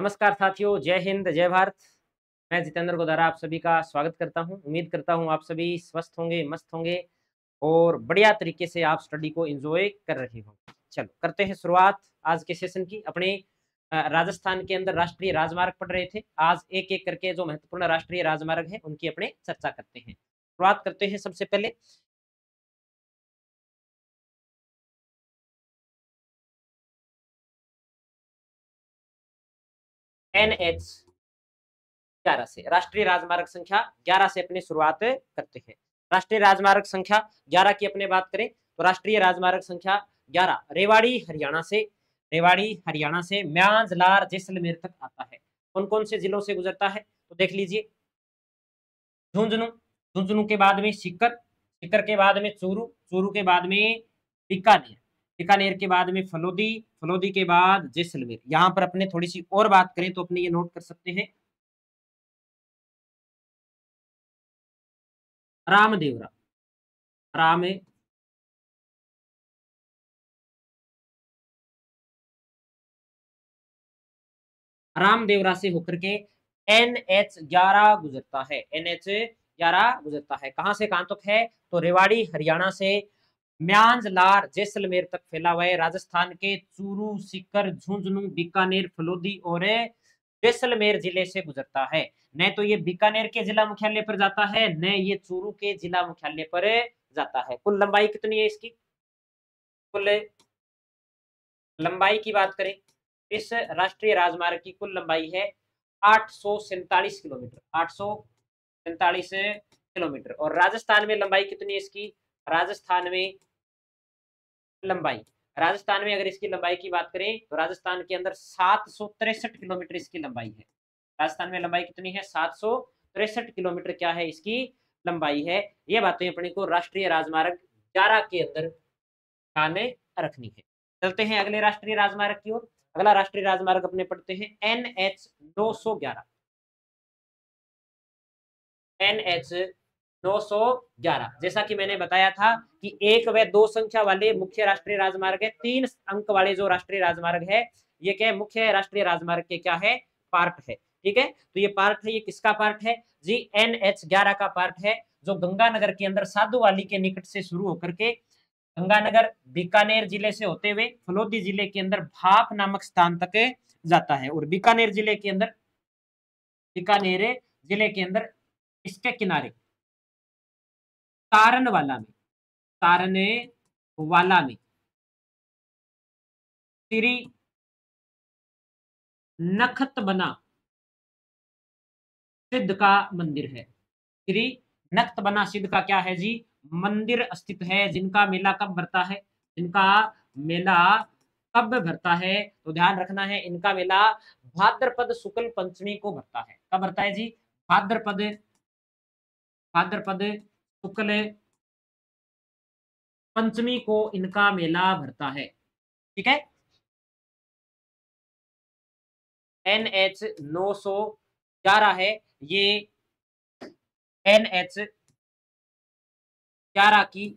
नमस्कार साथियों, जय हिंद, जय भारत। मैं जितेंद्र गोदारा आप सभी का स्वागत करता हूं। उम्मीद करता हूं आप सभी स्वस्थ होंगे, मस्त होंगे और बढ़िया तरीके से आप स्टडी को एंजॉय कर रहे होंगे। चलो करते हैं शुरुआत आज के सेशन की। अपने राजस्थान के अंदर राष्ट्रीय राजमार्ग पढ़ रहे थे। आज एक-एक करके जो महत्वपूर्ण राष्ट्रीय राजमार्ग हैं, उनकी अपने चर्चा करते हैं। शुरुआत करते हैं सबसे पहले एनएच 11 से, राष्ट्रीय राजमार्ग संख्या 11 से अपनी शुरुआत करते हैं। राष्ट्रीय राजमार्ग संख्या 11 की अपने बात करें तो राष्ट्रीय राजमार्ग संख्या 11 रेवाड़ी हरियाणा से म्यांजलार जैसलमेर तक आता है। कौन कौन से जिलों से गुजरता है तो देख लीजिए। झुंझुनू, झुंझुनू के बाद में सीकर, सीकर के बाद में चूरू, चूरू के बाद में बीकानेर, बीकानेर के बाद में फलोदी, फलोदी के बाद जैसलमेर। यहाँ पर अपने थोड़ी सी और बात करें तो अपने ये नोट कर सकते हैं रामदेवरा, राम रामदेवरा से होकर के एनएच 11 गुजरता है। एनएच 11 गुजरता है। कहां से कहां तक है तो रेवाड़ी हरियाणा से म्यांजलार जैसलमेर तक फैला हुआ है। राजस्थान के चूरू, सीकर, झुंझुनू, बीकानेर, फलोदी और जैसलमेर जिले से गुजरता है। न तो ये बीकानेर के जिला मुख्यालय पर जाता है, न ये चूरू के जिला मुख्यालय पर जाता है। कुल लंबाई कितनी है इसकी? कुल लंबाई की बात करें, इस राष्ट्रीय राजमार्ग की कुल लंबाई है 847 किलोमीटर, 847 किलोमीटर। और राजस्थान में लंबाई कितनी है इसकी? राजस्थान में लंबाई, राजस्थान में अगर इसकी लंबाई की बात करें तो राजस्थान के अंदर 763 किलोमीटर इसकी लंबाई है। राजस्थान में लंबाई कितनी है? 763 किलोमीटर क्या है इसकी लंबाई है। ये बातें अपने को राष्ट्रीय राजमार्ग 11 के अंदर ध्यान में रखनी है। चलते हैं अगले राष्ट्रीय राजमार्ग की ओर। अगला राष्ट्रीय राजमार्ग अपने पढ़ते हैं एनएच 911, एनएच 911। जैसा कि मैंने बताया था कि 1 व 2 संख्या वाले मुख्य राष्ट्रीय राजमार्ग है, 3 अंक वाले जो राष्ट्रीय राजमार्ग है ये क्या है? मुख्य राष्ट्रीय राजमार्ग के क्या है? पार्ट है। ठीक है, तो ये पार्ट है, ये किसका पार्ट है जी? एनएच 11 का पार्ट है, जो गंगानगर के अंदर साधुवाली के निकट से शुरू होकर के गंगानगर, बीकानेर जिले से होते हुए फलोदी जिले के अंदर भाप नामक स्थान तक जाता है। और बीकानेर जिले के अंदर इसके किनारे तारनवाला में, तारने वाला में श्री नखतबना सिद्ध का मंदिर है। श्री नखतबना सिद्ध का क्या है जी? मंदिर स्थित है। जिनका मेला कब भरता है? जिनका मेला कब भरता है तो ध्यान रखना है, इनका मेला भाद्रपद शुक्ल पंचमी को भरता है। कब भरता है जी? भाद्रपद, भाद्रपद शुक्ल पंचमी को इनका मेला भरता है। ठीक है, एनएच 911 है, ये एनएच 11 की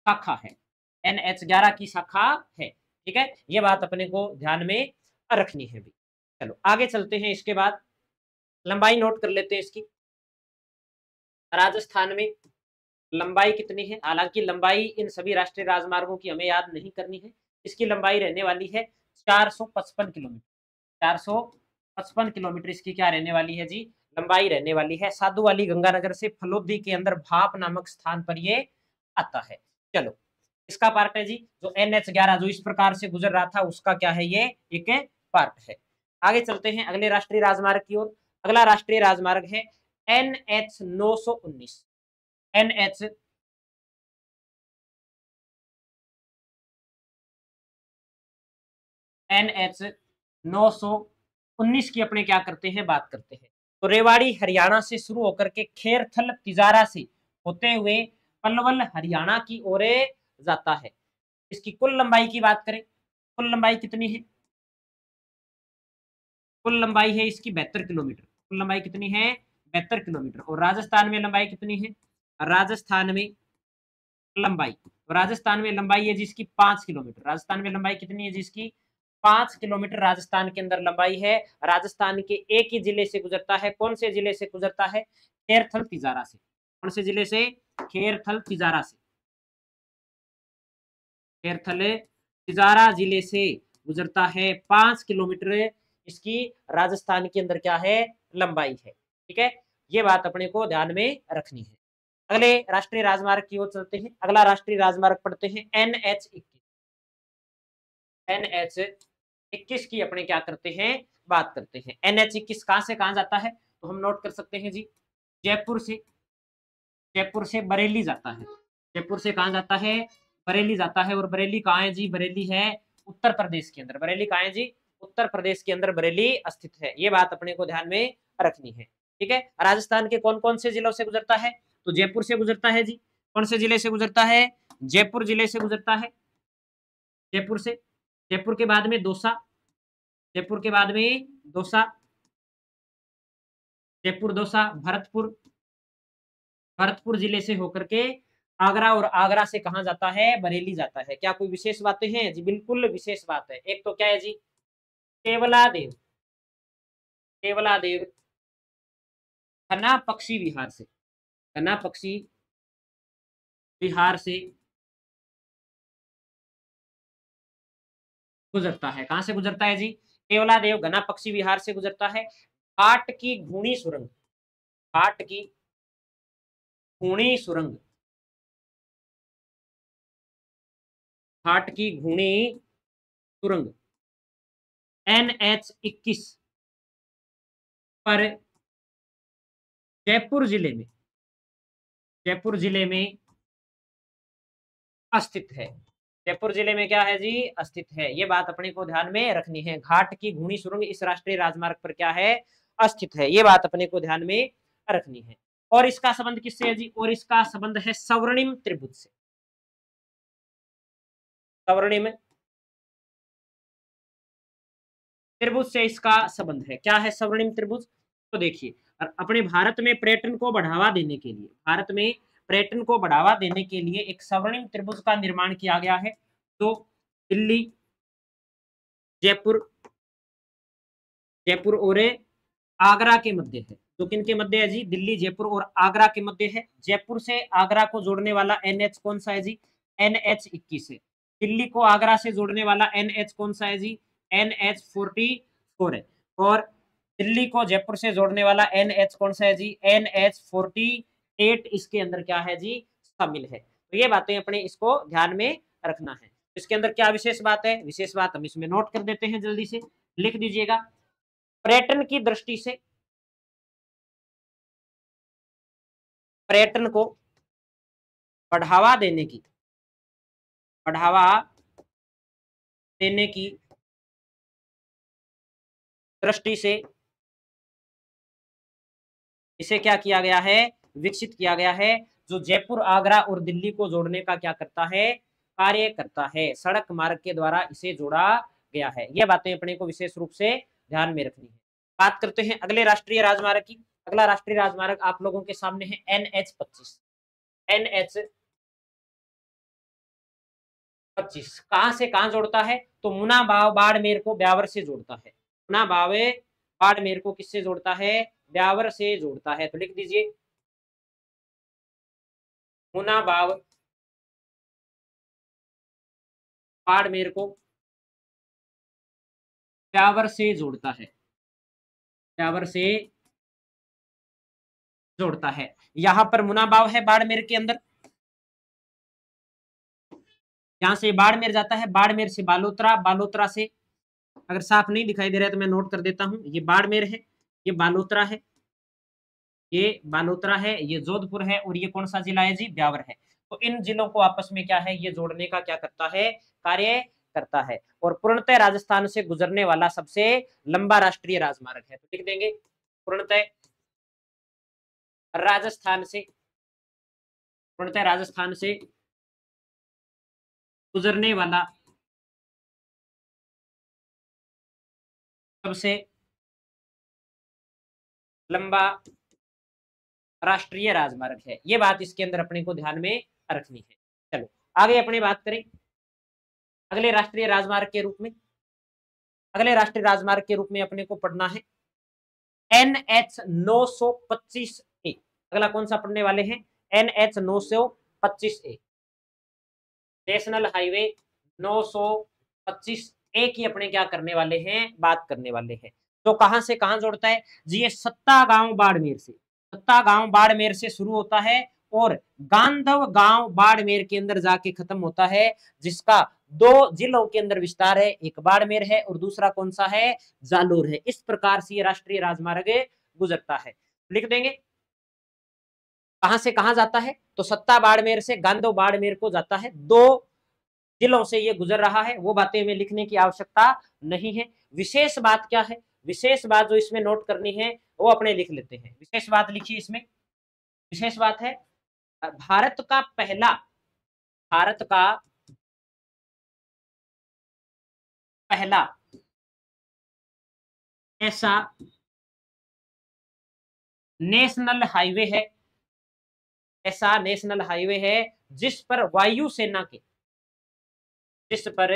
शाखा है। एनएच 11 की शाखा है। ठीक है, ये बात अपने को ध्यान में रखनी है भी। चलो आगे चलते हैं। इसके बाद लंबाई नोट कर लेते हैं इसकी। राजस्थान में लंबाई कितनी है? हालांकि लंबाई इन सभी राष्ट्रीय राजमार्गों की हमें याद नहीं करनी है। इसकी लंबाई रहने वाली है 455 किलोमीटर, 455 किलोमीटर इसकी क्या रहने वाली है जी? लंबाई रहने वाली है। साधुवाली गंगानगर से फलोदी के अंदर भाप नामक स्थान पर ये आता है। चलो इसका पार्ट है जी, जो एनएच 11 जो इस प्रकार से गुजर रहा था उसका क्या है? ये एक पार्ट है। आगे चलते हैं अगले राष्ट्रीय राजमार्ग की ओर। अगला राष्ट्रीय राजमार्ग है एनएच 919, एनएच एनएच 919 की अपने क्या करते हैं? बात करते हैं। तो रेवाड़ी हरियाणा से शुरू होकर के खेरथल तिजारा से होते हुए पलवल हरियाणा की ओर जाता है। इसकी कुल लंबाई की बात करें, कुल लंबाई कितनी है? कुल लंबाई है इसकी 72 किलोमीटर। कुल लंबाई कितनी है? 72 किलोमीटर। और राजस्थान में लंबाई कितनी है? राजस्थान में लंबाई, तो राजस्थान में लंबाई है जिसकी 5 किलोमीटर। राजस्थान में लंबाई कितनी है जिसकी 5 किलोमीटर राजस्थान के अंदर लंबाई है। राजस्थान के एक ही जिले से गुजरता है। कौन से जिले से गुजरता है? खेरथल तिजारा से। कौन से जिले से? खेरथल तिजारा से। खेरथल तिजारा जिले से गुजरता है। 5 किलोमीटर इसकी राजस्थान के अंदर क्या है? लंबाई है। ठीक है, ये बात अपने को ध्यान में रखनी है। अगले राष्ट्रीय राजमार्ग की ओर चलते हैं। अगला राष्ट्रीय राजमार्ग पढ़ते हैं NH21। NH21 की अपने क्या करते हैं? बात करते हैं। NH21 कहां से कहां जाता है? तो हम नोट कर सकते हैं जी, जयपुर से, जयपुर से बरेली जाता है। जयपुर से कहां जाता है? बरेली जाता है। और बरेली कहाँ है जी? बरेली है उत्तर प्रदेश के अंदर। बरेली कहाँ है जी? उत्तर प्रदेश के अंदर बरेली स्थित है। ये बात अपने को ध्यान में रखनी है। ठीक है, राजस्थान के कौन कौन से जिलों से गुजरता है? तो जयपुर से गुजरता है जी। कौन से जिले से गुजरता है? जयपुर जिले से गुजरता है। जयपुर से, जयपुर के बाद में दौसा, जयपुर के बाद में दौसा, जयपुर दौसा, भरतपुर, भरतपुर जिले से होकर के आगरा, और आगरा से कहां जाता है? बरेली जाता है। क्या कोई विशेष बातें हैं जी? बिल्कुल विशेष बात है। एक तो क्या है जी? केवलादेव, केवलादेव खन्ना पक्षी विहार से, खन्ना पक्षी विहार से गुजरता है। कहां से गुजरता है जी? केवलादेव घना पक्षी विहार से गुजरता है। घाट की घूणी सुरंग, घाट की घूणी सुरंग, घाट की घूणी सुरंग NH21 पर जयपुर जिले में, जयपुर जिले में अस्तित है। जयपुर जिले में क्या है जी? अस्तित है। ये बात अपने को ध्यान में रखनी है। घाट की घूणी सुरंग इस राष्ट्रीय राजमार्ग पर क्या है? अस्तित है। ये बात अपने को ध्यान में रखनी है। और इसका संबंध किससे है जी? और इसका संबंध है स्वर्णिम त्रिभुज से। स्वर्णिम त्रिभुज से इसका संबंध है। क्या है स्वर्णिम त्रिभुज? तो देखिए, अपने भारत में पर्यटन को बढ़ावा देने के लिए, भारत में पर्यटन को बढ़ावा देने के लिए एक स्वर्णिम त्रिभुज का निर्माण किया गया है। तो दिल्ली, जयपुर, जयपुर और आगरा के मध्य है। तो किन के मध्य है जी? दिल्ली, जयपुर और आगरा के मध्य है। जयपुर से आगरा को जोड़ने वाला NH कौन सा है जी? NH21 है। दिल्ली को आगरा से जोड़ने वाला NH कौन सा है जी? NH44 है। और दिल्ली को जयपुर से जोड़ने वाला NH कौन सा है जी? NH48 इसके अंदर क्या है जी? शामिल है। तो ये बातें अपने इसको ध्यान में रखना है। इसके अंदर क्या विशेष बात है? विशेष बात हम इसमें नोट कर देते हैं, जल्दी से लिख दीजिएगा। पर्यटन की दृष्टि से, पर्यटन को बढ़ावा देने की, बढ़ावा देने की दृष्टि से इसे क्या किया गया है? विकसित किया गया है। जो जयपुर, आगरा और दिल्ली को जोड़ने का क्या करता है? कार्य करता है। सड़क मार्ग के द्वारा इसे जोड़ा गया है। ये बातें अपने को विशेष रूप से ध्यान में रखनी है। बात करते हैं अगले राष्ट्रीय राजमार्ग की। अगला राष्ट्रीय राजमार्ग आप लोगों के सामने है NH25। NH25 कहां से कहां जोड़ता है? तो मुनाबाव बाड़मेर को ब्यावर से जोड़ता है। मुनाबाव बाड़मेर को किससे जोड़ता है? ब्यावर से जोड़ता है। तो लिख दीजिए, मुनाबाव बाड़मेर को ब्यावर से जोड़ता है, ब्यावर से जोड़ता है। यहां पर मुनाबाव है बाड़मेर के अंदर, यहां से बाड़मेर जाता है, बाड़मेर से बालोतरा, बालोतरा से, अगर साफ नहीं दिखाई दे रहा है तो मैं नोट कर देता हूं, ये बाड़मेर है, ये बालोतरा है, ये बालोतरा है, ये जोधपुर है, और ये कौन सा जिला है जी? ब्यावर है। तो इन जिलों को आपस में क्या है? ये जोड़ने का क्या करता है? कार्य करता है। और पूर्णतः राजस्थान से गुजरने वाला सबसे लंबा राष्ट्रीय राजमार्ग है। तो लिख देंगे, पूर्णतः राजस्थान से, पूर्णतः राजस्थान से गुजरने वाला सबसे लंबा राष्ट्रीय राजमार्ग है। ये बात इसके अंदर अपने को ध्यान में रखनी है। चलो आगे अपनी बात करें अगले राष्ट्रीय राजमार्ग के रूप में। अगले राष्ट्रीय राजमार्ग के रूप में अपने को पढ़ना है NH 925 ए। अगला कौन सा पढ़ने वाले हैं? NH 925 ए, नेशनल हाईवे 925 ए की अपने क्या करने वाले हैं, बात करने वाले हैं। तो कहां से कहां जोड़ता है जी? ये सत्ता गांव बाड़मेर से, सत्ता गांव बाड़मेर से शुरू होता है और गांधव गांव बाड़मेर के अंदर जाके खत्म होता है, जिसका 2 जिलों के अंदर विस्तार है, एक बाड़मेर है और दूसरा कौन सा है? जालोर है। इस प्रकार से ये राष्ट्रीय राजमार्ग गुजरता है। लिख देंगे कहां से कहां जाता है, तो सत्ता बाड़मेर से गांधव बाड़मेर को जाता है, 2 जिलों से ये गुजर रहा है। वो बातें हमें लिखने की आवश्यकता नहीं है। विशेष बात क्या है? विशेष बात जो इसमें नोट करनी है वो अपने लिख लेते हैं। विशेष बात लिखिए इसमें। विशेष बात है भारत का पहला, भारत का पहला ऐसा नेशनल हाईवे है, ऐसा नेशनल हाईवे है जिस पर वायुसेना के, जिस पर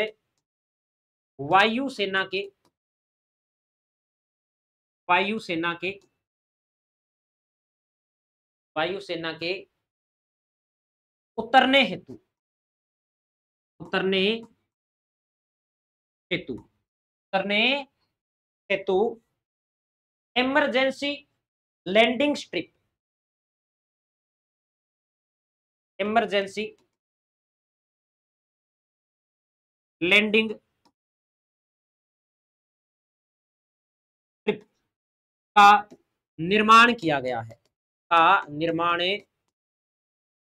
वायुसेना के, वायुसेना के, वायुसेना के उतरने हेतु, उतरने हेतु, उतरने हेतु emergency landing strip, emergency landing strip का निर्माण किया गया है, का निर्माण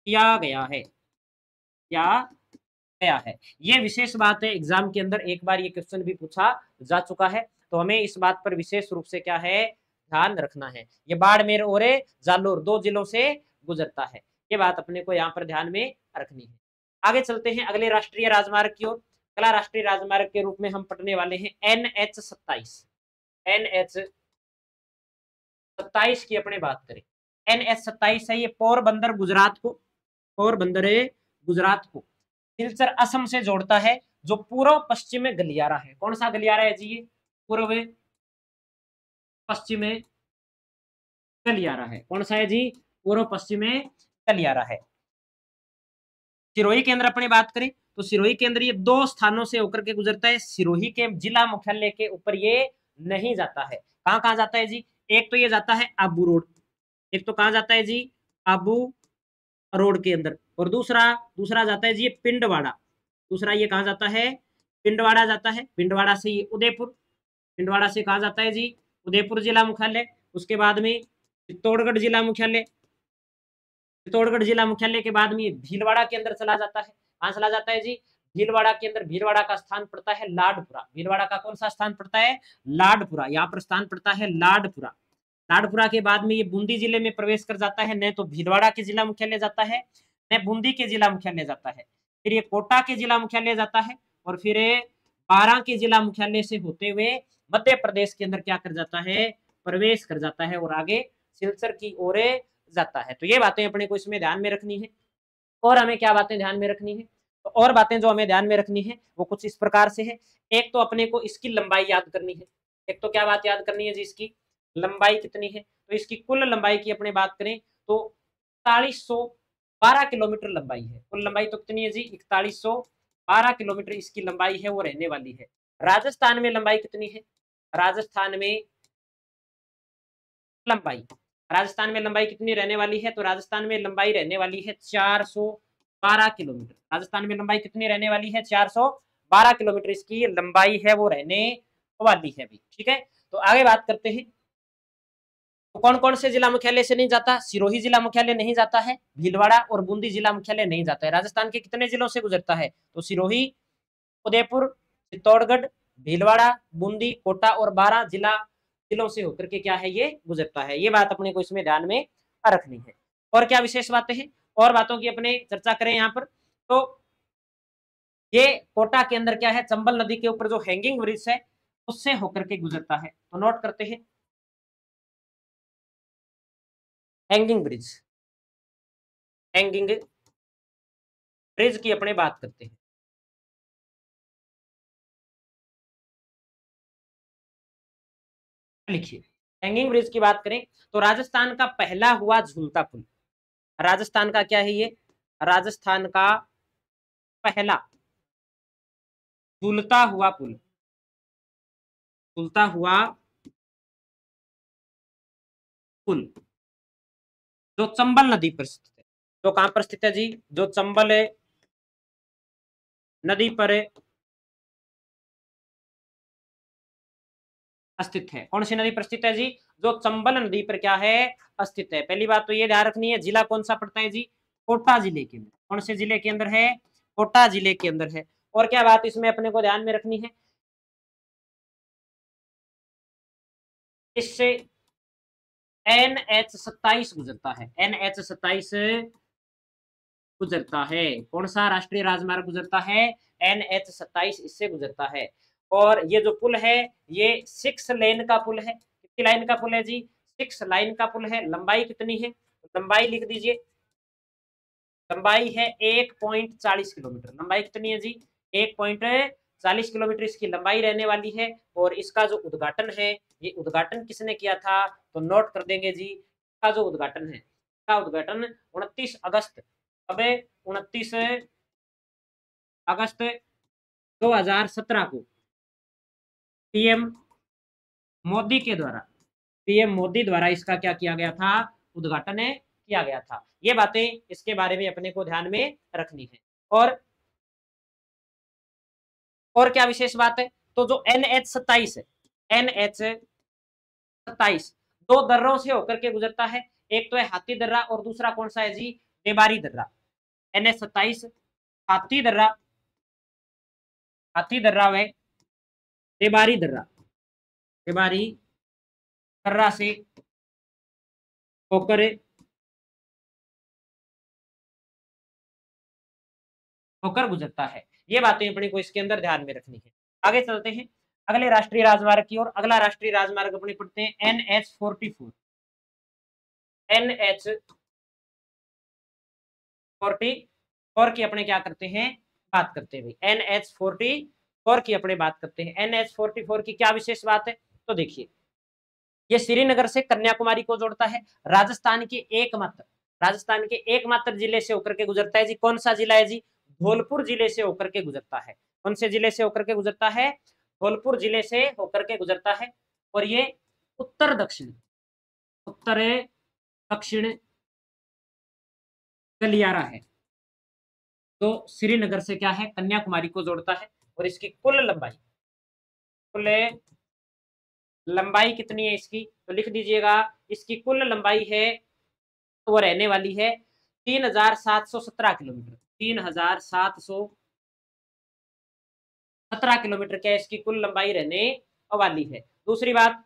किया गया है, क्या गया है। ये विशेष बात है, एग्जाम के अंदर एक बार ये क्वेश्चन भी पूछा जा चुका है, तो हमें इस बात पर विशेष रूप से क्या है, ध्यान रखना है। ये बाड़मेर और जालोर 2 जिलों से गुजरता है, ये बात अपने को यहाँ पर ध्यान में रखनी है। आगे चलते हैं अगले राष्ट्रीय राजमार्ग की ओर। अगला राष्ट्रीय राजमार्ग के रूप में हम पढ़ने वाले हैं NH 27, NH 27 की अपने बात करें। NH 27 है, ये पोरबंदर गुजरात को, पोरबंदर गुजरात को सिलचर असम से जोड़ता है, जो पूर्व पश्चिम गलियारा है। कौन सा गलियारा है जी? ये पूर्व पश्चिम गलियारा है। कौन सा है जी? पूर्व पश्चिम गलियारा है। सिरोही केंद्र अपने बात करें तो सिरोही केंद्र ये 2 स्थानों से होकर के गुजरता है। सिरोही के जिला मुख्यालय के ऊपर ये नहीं जाता है। कहां कहां जाता है जी? एक तो ये जाता है आबू रोड, एक तो कहां जाता है जी? आबू रोड के अंदर, और दूसरा दूसरा जाता है जी ये पिंडवाड़ा। दूसरा ये कहां जाता है? पिंडवाड़ा जाता है। पिंडवाड़ा से ये उदयपुर, पिंडवाड़ा से कहां जाता है जी? उदयपुर जिला मुख्यालय। उसके बाद में चित्तौड़गढ़ जिला मुख्यालय, चित्तौड़गढ़ जिला मुख्यालय के बाद में ये भीलवाड़ा के अंदर चला जाता है। कहां चला जाता है जी? भीलवाड़ा के अंदर। भीलवाड़ा का स्थान पड़ता है लाडपुरा। भीलवाड़ा का कौन सा स्थान पड़ता है? लाडपुरा। यहाँ पर स्थान पड़ता है लाडपुरा। लाडपुरा के बाद में ये बूंदी जिले में प्रवेश कर जाता है। न तो भीलवाड़ा के जिला मुख्यालय जाता है, न बूंदी के जिला मुख्यालय जाता है। फिर ये कोटा के जिला मुख्यालय जाता है, और फिर बारां के जिला मुख्यालय से होते हुए मध्य प्रदेश के अंदर क्या कर जाता है? प्रवेश कर जाता है, और आगे सिलचर की ओर जाता है। तो ये बातें अपने को इसमें ध्यान में रखनी है। और हमें क्या बातें ध्यान में रखनी है? तो और बातें जो हमें ध्यान में रखनी है वो कुछ इस प्रकार से है। एक तो अपने को इसकी लंबाई याद करनी है। एक तो क्या बात याद करनी है जी? इसकी लंबाई कितनी है? तो इसकी कुल लंबाई की अपने बात करें तो 4112 किलोमीटर लंबाई है। कुल लंबाई तो कितनी है जी? 4112 किलोमीटर इसकी लंबाई है, वो रहने वाली है। राजस्थान में लंबाई कितनी है? राजस्थान में लंबाई, राजस्थान में लंबाई कितनी रहने वाली है? तो राजस्थान में लंबाई रहने वाली है 412 किलोमीटर। राजस्थान में लंबाई कितनी रहने वाली है? 412 किलोमीटर इसकी लंबाई है, वो रहने वाली है भी। ठीक है, तो आगे बात करते हैं। तो कौन कौन से जिला मुख्यालय से नहीं जाता? सिरोही जिला मुख्यालय नहीं जाता है, भीलवाड़ा और बूंदी जिला मुख्यालय नहीं जाता है। राजस्थान के कितने जिलों से गुजरता है? तो सिरोही, उदयपुर, चित्तौड़गढ़, भीलवाड़ा, बूंदी, कोटा और 12 जिलों से होकर के क्या है, ये गुजरता है। ये बात अपने को इसमें ध्यान में रखनी है। और क्या विशेष बातें हैं, और बातों की अपने चर्चा करें यहाँ पर। तो ये कोटा के अंदर क्या है, चंबल नदी के ऊपर जो हैंगिंग ब्रिज है उससे होकर के गुजरता है। तो नोट करते हैं हैंगिंग ब्रिज, हैंगिंग ब्रिज की अपने बात करते हैं। लिखिए, हैंगिंग ब्रिज की बात करें तो राजस्थान का पहला हुआ झूलता पुल, राजस्थान का क्या है ये, राजस्थान का पहला झूलता हुआ पुल, झूलता हुआ पुल जो चंबल नदी पर स्थित है, जो कहां पर स्थित है जी, जो चंबल नदी पर स्थित है। कौन सी नदी पर स्थित है जी, जो चंबल नदी पर क्या है, स्थित है। पहली बात तो ये ध्यान रखनी है, जिला कौन सा पड़ता है जी, कोटा जिले के अंदर, कौन से जिले के अंदर है, कोटा जिले के अंदर है। और क्या बात इसमें अपने को ध्यान में रखनी है, इससे NH 27 गुजरता है, NH 27 गुजरता है। कौन सा राष्ट्रीय राजमार्ग गुजरता है, NH 27 इससे गुजरता है। और ये जो पुल है ये 6 लेन का पुल है। कितनी लाइन का पुल है जी, 6 लाइन का पुल है। लंबाई कितनी है, लंबाई लिख दीजिए, लंबाई है 1.40 किलोमीटर। लंबाई कितनी है जी, 1.40 किलोमीटर इसकी लंबाई रहने वाली है। और इसका जो उद्घाटन है, ये उद्घाटन किसने किया था, तो नोट कर देंगे जी, इसका जो उद्घाटन है, इसका उद्घाटन 29 अगस्त, अब 29 अगस्त 2017 को पीएम मोदी के द्वारा, पीएम मोदी द्वारा इसका क्या किया गया था, उद्घाटन किया गया था। ये बातें इसके बारे में अपने को ध्यान में रखनी है। और क्या विशेष बात है, तो जो NH 27 है, NH 27 दो दर्रों से होकर के गुजरता है। एक तो है हाथी दर्रा और दूसरा कौन सा है जी, देबारी दर्रा। NH 27 हाथी दर्रा, हाथी दर्रा व देबारी दर्रा, देबारी दर्रा से होकर होकर गुजरता है। ये बातें अपने को इसके अंदर ध्यान में रखनी है। आगे चलते हैं अगले राष्ट्रीय राजमार्ग की ओर। अगला राष्ट्रीय राजमार्ग अपने पढ़ते हैं NH 44, NH 44 की अपने क्या करते हैं, बात करते हैं भाई। NH 44 की अपने बात करते हैं। NH 44 की क्या विशेष बात है, तो देखिए ये श्रीनगर से कन्याकुमारी को जोड़ता है। राजस्थान के एकमात्र, राजस्थान के एकमात्र जिले से होकर के गुजरता है जी। कौन सा जिला है जी, धौलपुर जिले से होकर के गुजरता है। कौन से जिले से होकर के गुजरता है, धौलपुर जिले से होकर के गुजरता है। और ये उत्तर दक्षिण, उत्तर दक्षिण गलियारा है, तो श्रीनगर से क्या है, कन्याकुमारी को जोड़ता है। और इसकी कुल लंबाई, कुल लंबाई कितनी है इसकी, तो लिख दीजिएगा, इसकी कुल लंबाई है तो वो रहने वाली है 3717 किलोमीटर, 3717 किलोमीटर क्या इसकी कुल लंबाई रहने वाली है। दूसरी बात,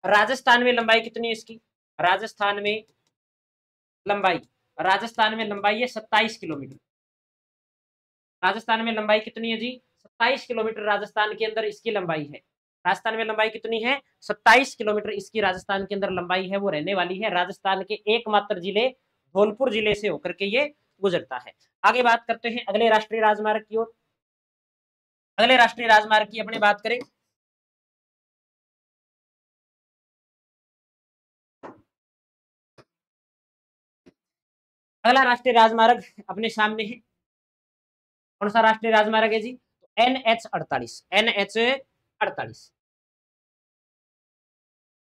राजस्थान में लंबाई कितनी है इसकी, राजस्थान में लंबाई, राजस्थान में लंबाई है 27 किलोमीटर। राजस्थान में लंबाई कितनी है जी, 27 किलोमीटर राजस्थान के अंदर इसकी लंबाई है। राजस्थान में लंबाई कितनी है, 27 किलोमीटर इसकी राजस्थान के अंदर लंबाई है, वो रहने वाली है। राजस्थान के एकमात्र जिले धौलपुर जिले से होकर के ये गुजरता है। आगे बात करते हैं अगले राष्ट्रीय राजमार्ग की ओर। अगले राष्ट्रीय राजमार्ग की अपने बात करें, अगला राष्ट्रीय राजमार्ग अपने सामने है। कौन सा राष्ट्रीय राजमार्ग है जी, NH 48, NH 48,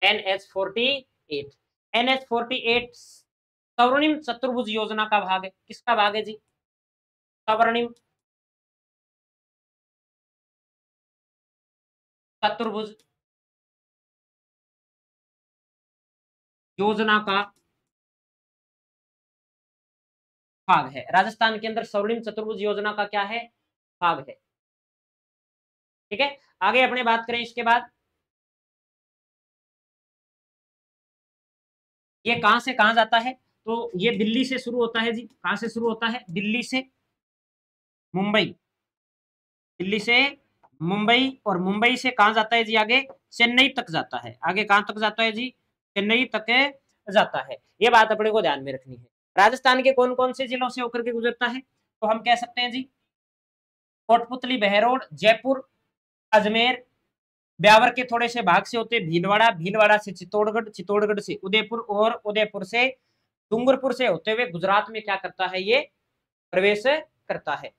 NH 48, NH 48 स्वर्णिम चतुर्भुज योजना का भाग है। किसका भाग है जी, स्वर्णिम चतुर्भुज योजना का भाग है। राजस्थान के अंदर स्वर्णिम चतुर्भुज योजना का क्या है, भाग है। ठीक है, आगे अपने बात करें इसके बाद, ये कहां से कहां जाता है, तो ये दिल्ली से शुरू होता है जी। कहां से शुरू होता है, दिल्ली से मुंबई, दिल्ली से मुंबई, और मुंबई से कहां जाता है जी, आगे चेन्नई तक जाता है। आगे कहां तक जाता है जी, चेन्नई तक जाता है। ये बात अपने को ध्यान में रखनी है। राजस्थान के कौन कौन से जिलों से होकर के गुजरता है, तो हम कह सकते हैं जी कोटपुतली, बहरोड, जयपुर, अजमेर, ब्यावर के थोड़े से भाग से होते भीलवाड़ा, भीलवाड़ा से चित्तौड़गढ़, चित्तौड़गढ़ से उदयपुर और उदयपुर से डूंगरपुर से होते हुए गुजरात में क्या करता है, ये प्रवेश करता है।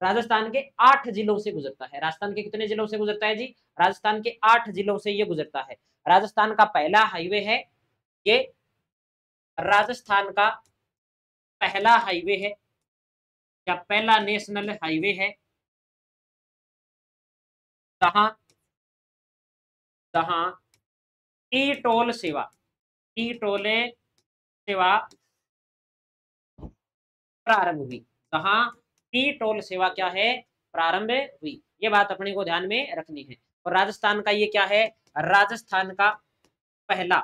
राजस्थान के 8 जिलों से गुजरता है। राजस्थान के कितने जिलों से गुजरता है जी? राजस्थान के 8 जिलों से ये गुजरता है। राजस्थान का पहला हाईवे है ये, राजस्थान का पहला हाईवे है या पहला नेशनल हाईवे है जहां जहां ई टोल सेवा, ई टोल सेवा प्रारंभ हुई, जहां ई टोल सेवा क्या है, प्रारंभ हुई। ये बात अपने को ध्यान में रखनी है। और राजस्थान का ये क्या है, राजस्थान का पहला,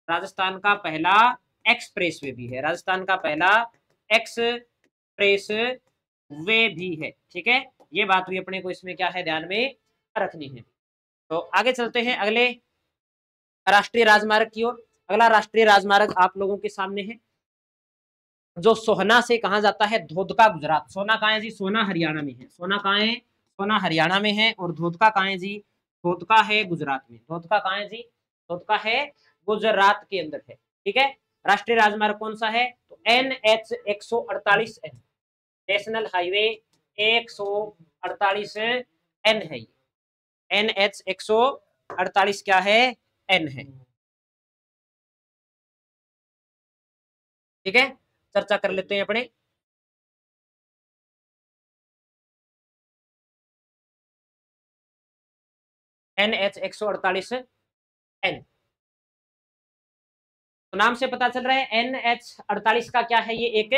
राजस्थान का पहला एक्सप्रेस वे भी है, राजस्थान का पहला एक्सप्रेस वे भी है। ठीक है, ये बात भी अपने को इसमें क्या है, ध्यान में रखनी है। तो आगे चलते हैं अगले राष्ट्रीय राजमार्ग की ओर। अगला राष्ट्रीय राजमार्ग आप लोगों के सामने है, जो सोहना से कहा जाता है धोधका गुजरात। सोना कहाँ है जी? सोना हरियाणा में है। सोना कहाँ है? सोना हरियाणा में है। और धोधका कहाँ है जी? धोधका है गुजरात में। धोधका कहाँ है जी? धोधका है गुजरात के अंदर है। ठीक है, राष्ट्रीय राजमार्ग कौन सा है? तो NH 148 N, national highway 148 N है। NH 148 क्या है? N है। ठीक है, चर्चा कर लेते हैं अपने। NH 148 N, तो नाम से पता चल रहा है NH 48 का क्या है, ये एक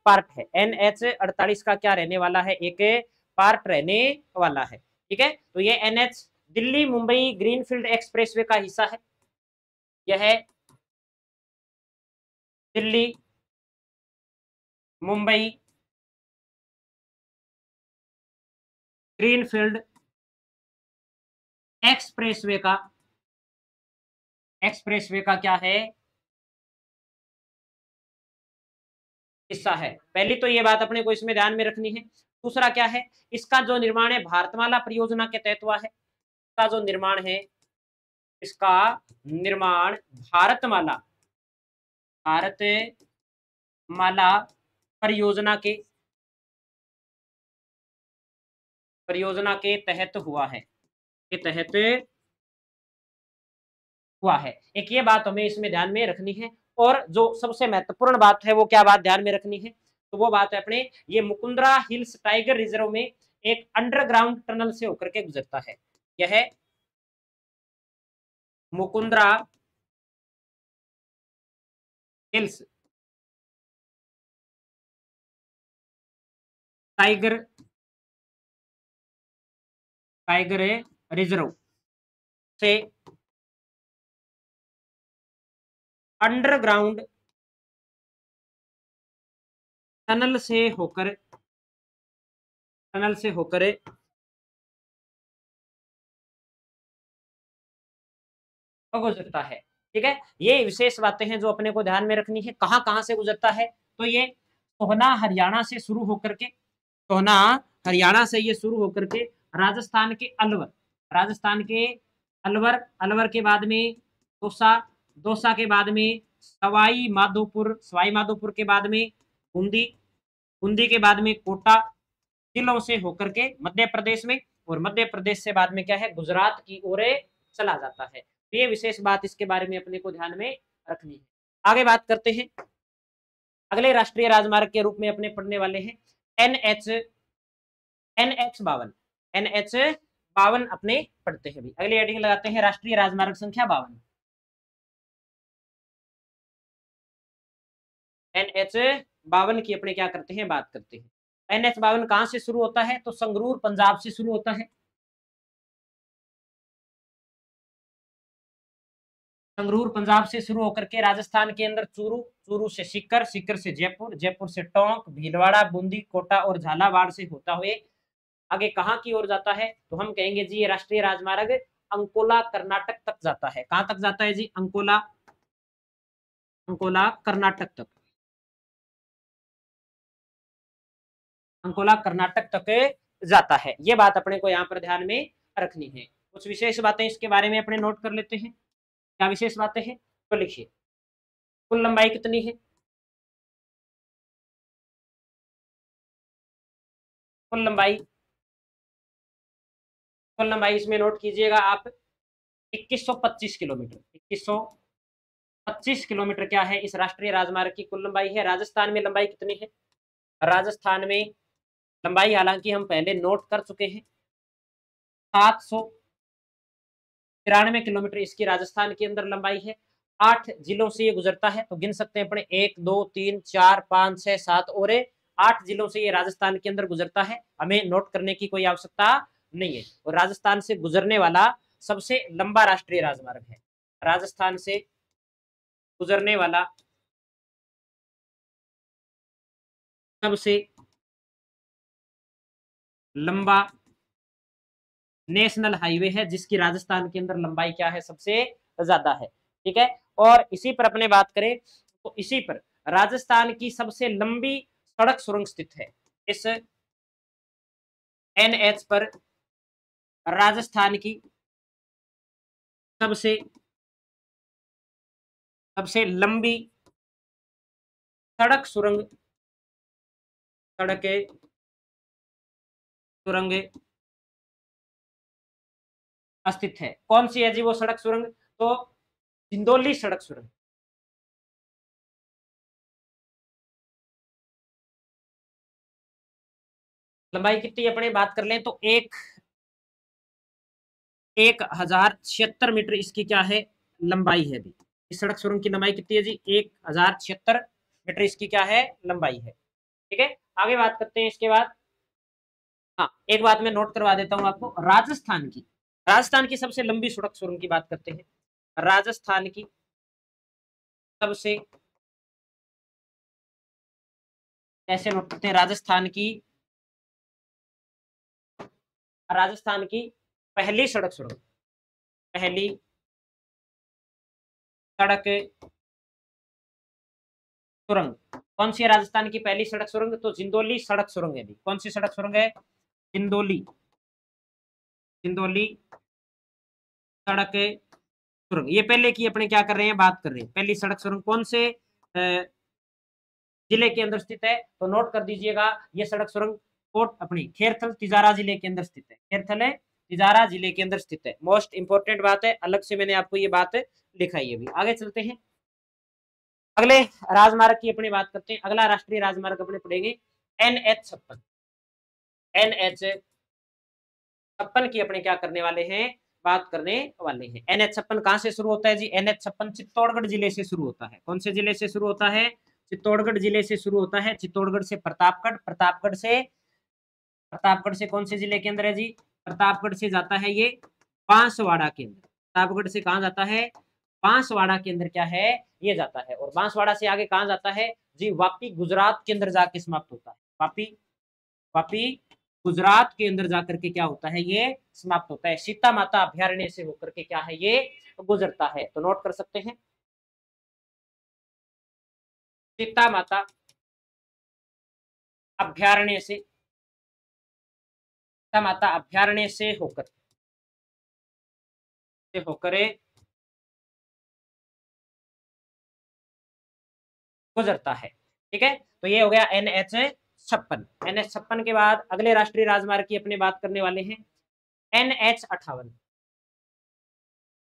पार्ट है। NH 48 का क्या रहने वाला है? एक पार्ट रहने वाला है। ठीक है, तो ये NH Delhi Mumbai greenfield expressway का हिस्सा है। यह दिल्ली मुंबई ग्रीनफील्ड एक्सप्रेसवे का क्या है, हिस्सा है। पहली तो ये बात अपने को इसमें ध्यान में रखनी है। दूसरा क्या है, इसका जो निर्माण है भारतमाला परियोजना के तहत हुआ है। इसका जो निर्माण है, इसका निर्माण भारतमाला परियोजना के तहत हुआ है, के तहत हुआ है। एक ये बात हमें इसमें ध्यान में रखनी है। और जो सबसे महत्वपूर्ण बात है वो क्या बात ध्यान में रखनी है, तो वो बात है अपने, ये मुकुंदरा हिल्स टाइगर रिजर्व में एक अंडरग्राउंड टनल से होकर के गुजरता है। यह Mukundra hills tiger tiger reserve से अंडरग्राउंड टनल से होकर गुजरता है। ठीक है, ये विशेष बातें हैं जो अपने को ध्यान में रखनी है। कहां कहां से गुजरता है, तो ये सोहना हरियाणा से शुरू होकर के, सोहना हरियाणा से ये शुरू होकर के राजस्थान के अलवर, राजस्थान के अलवर, अलवर के बाद में दौसा, दौसा के बाद में सवाई माधोपुर, सवाई माधोपुर के बाद में बूंदी, बूंदी के बाद में कोटा, जिलों से होकर के मध्य प्रदेश में, और मध्य प्रदेश से बाद में क्या है, गुजरात की ओर चला जाता है। तो ये विशेष बात इसके बारे में अपने को ध्यान में रखनी है। आगे बात करते हैं, अगले राष्ट्रीय राजमार्ग के रूप में अपने पढ़ने वाले हैं NH 52, NH 52 अपने पढ़ते हैं। भी अगले हेडिंग लगाते हैं राष्ट्रीय राजमार्ग संख्या 52। NH 52 की अपने क्या करते हैं, बात करते हैं। NH 52 कहां से शुरू होता है, तो संगरूर पंजाब से शुरू होता है। संगरूर पंजाब से शुरू होकर के राजस्थान के अंदर चूरू, चूरू से सीकर, सीकर से जयपुर, जयपुर से टोंक, भीलवाड़ा, बूंदी, कोटा और झालावाड़ से होता हुए आगे कहां की ओर जाता है, तो हम कहेंगे जी ये राष्ट्रीय राजमार्ग अंकोला कर्नाटक तक जाता है। कहां तक जाता है जी, अंकोला, अंकोला कर्नाटक तक, अंकोला कर्नाटक तक जाता है। ये बात अपने को यहाँ पर ध्यान में रखनी है। कुछ विशेष बातें इसके बारे में अपने नोट कर लेते हैं। क्या विशेष बातें हैं तो लिखिए। कुल लंबाई कितनी है? कुल लंबाई, कुल लंबाई इसमें नोट कीजिएगा आप 2125 किलोमीटर। 2125 किलोमीटर क्या है इस राष्ट्रीय राजमार्ग की कुल लंबाई है। राजस्थान में लंबाई कितनी है? राजस्थान में लंबाई हालांकि हम पहले नोट कर चुके हैं, 793 किलोमीटर इसकी राजस्थान के अंदर लंबाई है। 8 जिलों से ये गुजरता है, तो गिन सकते हैं अपने 1 2 3 4 5 6 7 और 8 जिलों से ये राजस्थान के अंदर गुजरता है। हमें नोट करने की कोई आवश्यकता नहीं है। और राजस्थान से गुजरने वाला सबसे लंबा राष्ट्रीय राजमार्ग है। राजस्थान से गुजरने वाला सबसे लंबा नेशनल हाईवे है, जिसकी राजस्थान के अंदर लंबाई क्या है? सबसे ज्यादा है। ठीक है, और इसी पर अपने बात करें तो इसी पर राजस्थान की सबसे लंबी सड़क सुरंग स्थित है। इस एनएच पर राजस्थान की सबसे सबसे लंबी सड़क सुरंग, सड़कें सुरंगें अस्तित्व है। कौन सी है जी वो सड़क सुरंग? तो जिंदौली सड़क सुरंग। लंबाई कितनी अपने बात कर लें तो 1076 मीटर इसकी क्या है? लंबाई है। भी इस सड़क सुरंग की लंबाई कितनी है जी? 1076 मीटर इसकी क्या है? लंबाई है। ठीक है, आगे बात करते हैं इसके बाद। हाँ, एक बात मैं नोट करवा देता हूं आपको। राजस्थान की सबसे लंबी सड़क सुरंग की बात करते हैं। राजस्थान की सबसे, ऐसे नोट करते हैं, राजस्थान की पहली सड़क सुरंग, पहली सड़क सुरंग कौन सी है? राजस्थान की पहली सड़क सुरंग तो जिंदौली सड़क सुरंग है। भी कौन सी सड़क सुरंग है? जिंदौली, जिंदौली सड़क सुरंग। ये पहले की अपने क्या कर रहे हैं? बात कर रहे हैं। पहली सड़क सुरंग कौन से जिले के अंदर स्थित है? तो नोट कर दीजिएगा, ये सड़क सुरंग कोट अपनी खेरथल तिजारा जिले के अंदर स्थित है। खेरथल है तिजारा जिले के अंदर स्थित है। मोस्ट इंपोर्टेंट बात है, अलग से मैंने आपको ये बात लिखाई है। भी आगे चलते हैं, अगले राजमार्ग की अपनी बात करते हैं। अगला राष्ट्रीय राजमार्ग अपने पढ़ेंगे NH56। NH56 की अपने क्या करने वाले हैं? बात करने वाले हैं। NH56 कहां से शुरू होता है जी? NH56 चित्तौड़गढ़ जिले से शुरू होता है। कौन से जिले से शुरू होता है? चित्तौड़गढ़ जिले से शुरू होता है। चित्तौड़गढ़ से प्रतापगढ़, प्रतापगढ़ से कौन से जिले के अंदर है जी? प्रतापगढ़ से जाता है ये बांसवाड़ा के अंदर। प्रतापगढ़ से कहां जाता है? बांसवाड़ा के अंदर क्या है? ये जाता है। और बांसवाड़ा से आगे कहां जाता है जी? वापी गुजरात के अंदर जाके समाप्त होता है। वापी गुजरात के अंदर जाकर के क्या होता है? ये समाप्त होता है। सीता माता अभ्यारण्य से होकर के क्या है? ये गुजरता है। तो नोट कर सकते हैं, सीता माता अभ्यारण्य से, सीता माता अभ्यारण्य से होकर गुजरता है। ठीक है, तो ये हो गया NH56। NH56 के बाद अगले राष्ट्रीय राजमार्ग की अपने बात करने वाले हैं NH58।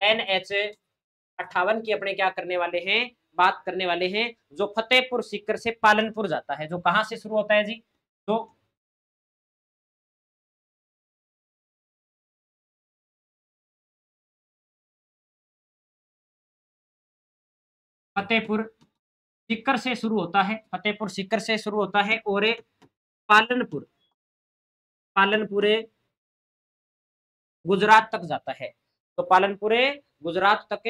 NH58 की अपने क्या करने वाले हैं? बात करने वाले हैं, जो फतेहपुर सीकर से पालनपुर जाता है। जो कहां से शुरू होता है जी? जो फतेहपुर सीकर से शुरू होता है, फतेहपुर सीकर से शुरू होता है और पालनपुर, पालनपुर गुजरात तक जाता है। तो पालनपुर गुजरात तक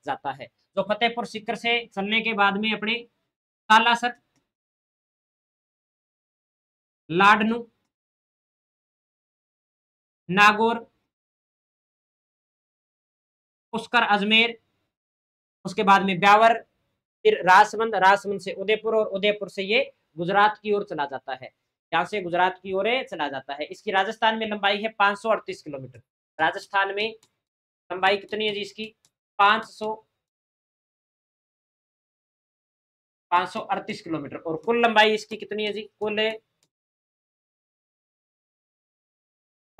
जाता है। जो फतेहपुर सीकर से चलने के बाद में अपने कालासर, लाडनू, नागौर, पुष्कर, अजमेर, उसके बाद में ब्यावर, फिर राजसमंद, राजसमंद से उदयपुर और उदयपुर से ये गुजरात की ओर चला जाता है। यहाँ से गुजरात की ओर चला जाता है। इसकी राजस्थान में लंबाई है 538 किलोमीटर। राजस्थान में लंबाई कितनी है जी इसकी 538 किलोमीटर। और कुल लंबाई इसकी कितनी है जी,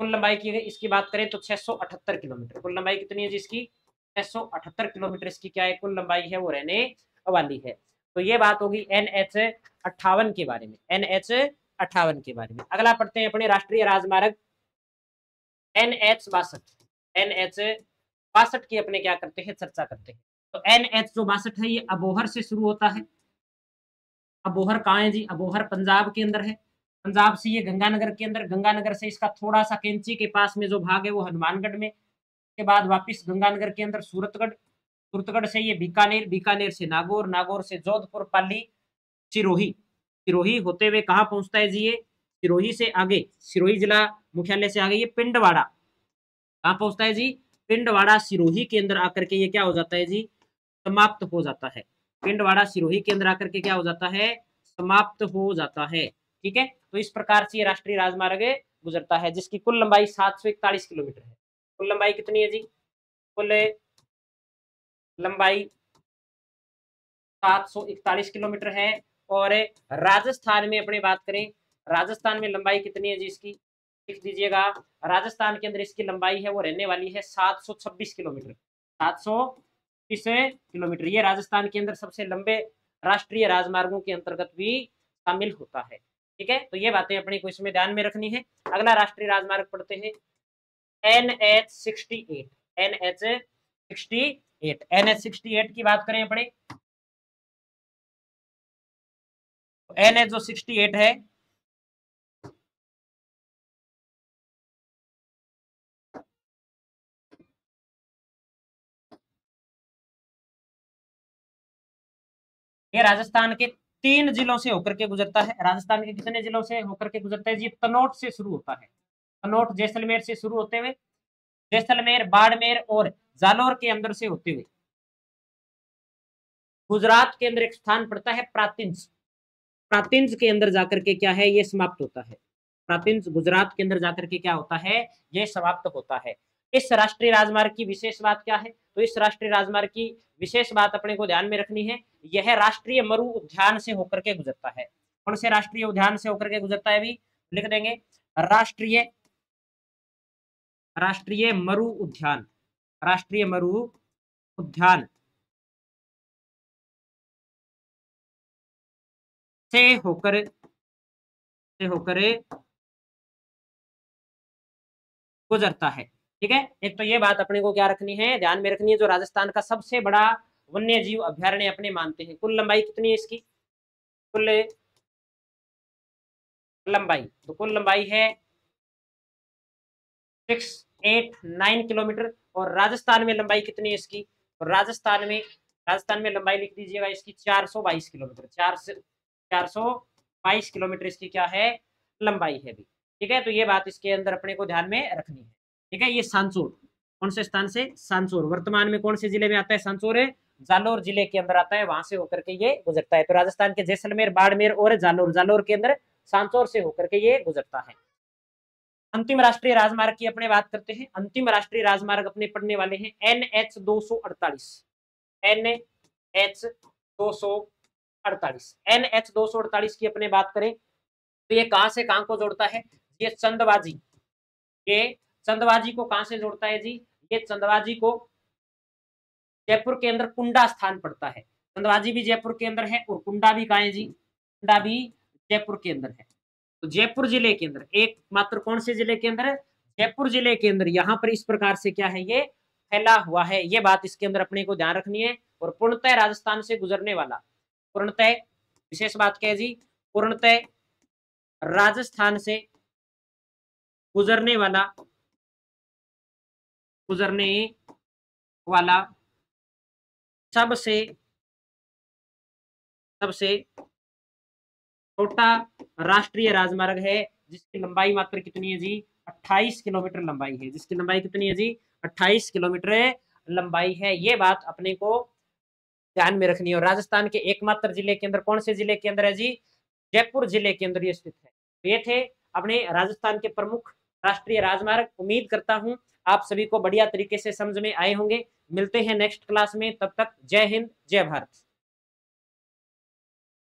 कुल लंबाई की इसकी बात करें तो 678 किलोमीटर। कुल लंबाई कितनी है जी इसकी 678 किलोमीटर इसकी क्या है कुल लंबाई है वो रहने वाली है। तो ये बात होगी NH 58 के बारे में, NH 58 के बारे में। अगला पढ़ते हैं अपने राष्ट्रीय राजमार्ग NH 62 की अपने क्या करते हैं चर्चा करते हैं। तो NH जो 62 है ये अबोहर से शुरू होता है। अबोहर कहाँ है जी, अबोहर पंजाब के अंदर है। पंजाब से ये गंगानगर के अंदर, गंगानगर से इसका थोड़ा सा कैंची के पास में जो भाग है वो हनुमानगढ़ में, के बाद वापिस गंगानगर के अंदर सूरतगढ़, सूरतगढ़ से ये बीकानेर, बीकानेर से नागौर, नागौर से जोधपुर, पाली, सिरोही, सिरोही होते हुए कहाँ पहुंचता है जी ये, सिरोही से आगे, सिरोही जिला मुख्यालय से आगे ये पिंडवाड़ा, कहाँ पहुंचता है जी, पिंडवाड़ा सिरोही के अंदर आकर के ये क्या हो जाता है जी, समाप्त हो जाता है। पिंडवाड़ा सिरोही के अंदर आकर के क्या हो जाता है, समाप्त हो जाता है। ठीक है, तो इस प्रकार से ये राष्ट्रीय राजमार्ग गुजरता है जिसकी कुल लंबाई 741 किलोमीटर है। कुल लंबाई कितनी है जी, कुल लंबाई 741 किलोमीटर है। और राजस्थान में अपने बात करें, राजस्थान में लंबाई कितनी है जी इसकी, लिख दीजिएगा, राजस्थान के अंदर इसकी लंबाई है वो रहने वाली है 726 किलोमीटर, 730 किलोमीटर। ये राजस्थान के अंदर सबसे लंबे राष्ट्रीय राजमार्गों के अंतर्गत भी शामिल होता है। ठीक है, तो ये बातें अपने को इसमें ध्यान में रखनी है। अगला राष्ट्रीय राजमार्ग पढ़ते हैं NH 68, NH 68, NH 68 की बात करें अपने, NH जो 68 है ये राजस्थान के 3 जिलों से होकर के गुजरता है। राजस्थान के कितने जिलों से होकर के गुजरता है जी, तनोट से शुरू होता है, तनोट जैसलमेर से शुरू होते हुए, जैसलमेर, बाड़मेर और जालोर के अंदर से होते हुए गुजरात के अंदर एक स्थान पड़ता है प्रातिंज, प्रातिंज के अंदर जाकर के क्या है ये समाप्त होता है। प्रातिंज गुजरात के अंदर जाकर के क्या होता है ये समाप्त होता है। इस राष्ट्रीय राजमार्ग की विशेष बात क्या है, तो इस राष्ट्रीय राजमार्ग की विशेष बात अपने को ध्यान में रखनी है, यह राष्ट्रीय मरु उद्यान से होकर के गुजरता है। कौन से राष्ट्रीय उद्यान से होकर के गुजरता है, भी लिख देंगे, राष्ट्रीय, राष्ट्रीय मरु उद्यान, राष्ट्रीय मरु उद्यान से होकर गुजरता है। ठीक है, एक तो ये बात अपने को क्या रखनी है, ध्यान में रखनी है, जो राजस्थान का सबसे बड़ा वन्य जीव अभ्यारण्य अपने मानते हैं। कुल लंबाई कितनी है इसकी, कुल लंबाई, तो कुल लंबाई है 689 किलोमीटर। और राजस्थान में लंबाई कितनी है इसकी, तो राजस्थान में लंबाई लिख दीजिएगा इसकी 422 किलोमीटर, 422 किलोमीटर इसकी क्या है लंबाई है भी। ठीक है, तो ये बात इसके अंदर अपने को ध्यान में रखनी है। ठीक है, ये सांचौर, कौन से स्थान से, सांचौर, वर्तमान में कौन से जिले में आता है सांचौर, जालोर जिले के अंदर आता है, वहां से होकर के ये गुजरता है। तो राजस्थान के जैसलमेर, बाड़मेर और जालोर, जालोर के अंदर सांचौर से होकर के ये गुजरता है। अंतिम राष्ट्रीय राजमार्ग की अपने बात करते हैं। अंतिम राष्ट्रीय राजमार्ग अपने पढ़ने वाले हैं NH 248, NH 248, NH 248 की अपने बात करें तो ये कहां से कहां को जोड़ता है, ये चंदवाजी, ये चंदवाजी को कहां से जोड़ता है जी, ये चंदवाजी को जयपुर के अंदर कुंडा स्थान पड़ता है। चंदवाजी भी जयपुर के अंदर है और कुंडा भी कहां है जी, कुंडा भी जयपुर के अंदर है। तो जयपुर जिले के अंदर एक मात्र कौन से जिले के अंदर, जयपुर जिले के अंदर यहाँ पर इस प्रकार से क्या है ये फैला हुआ है, ये बात इसके अंदर अपने को ध्यान रखनी है। और पूर्णतः राजस्थान से गुजरने वाला, पूर्णतः विशेष बात क्या है जी, पूर्णतः राजस्थान से गुजरने वाला सबसे छोटा राष्ट्रीय राजमार्ग है जिसकी लंबाई मात्र कितनी है जी 28 किलोमीटर लंबाई है, जिसकी लंबाई कितनी है जी 28 किलोमीटर लंबाई है। ये बात अपने को ध्यान में रखनी है। और राजस्थान के एकमात्र जिले के अंदर, कौन से जिले के अंदर है जी, जयपुर जिले के अंदर ये स्थित है। तो ये थे अपने राजस्थान के प्रमुख राष्ट्रीय राजमार्ग। उम्मीद करता हूं आप सभी को बढ़िया तरीके से समझ में आए होंगे। मिलते हैं नेक्स्ट क्लास में, तब तक जय हिंद जय भारत।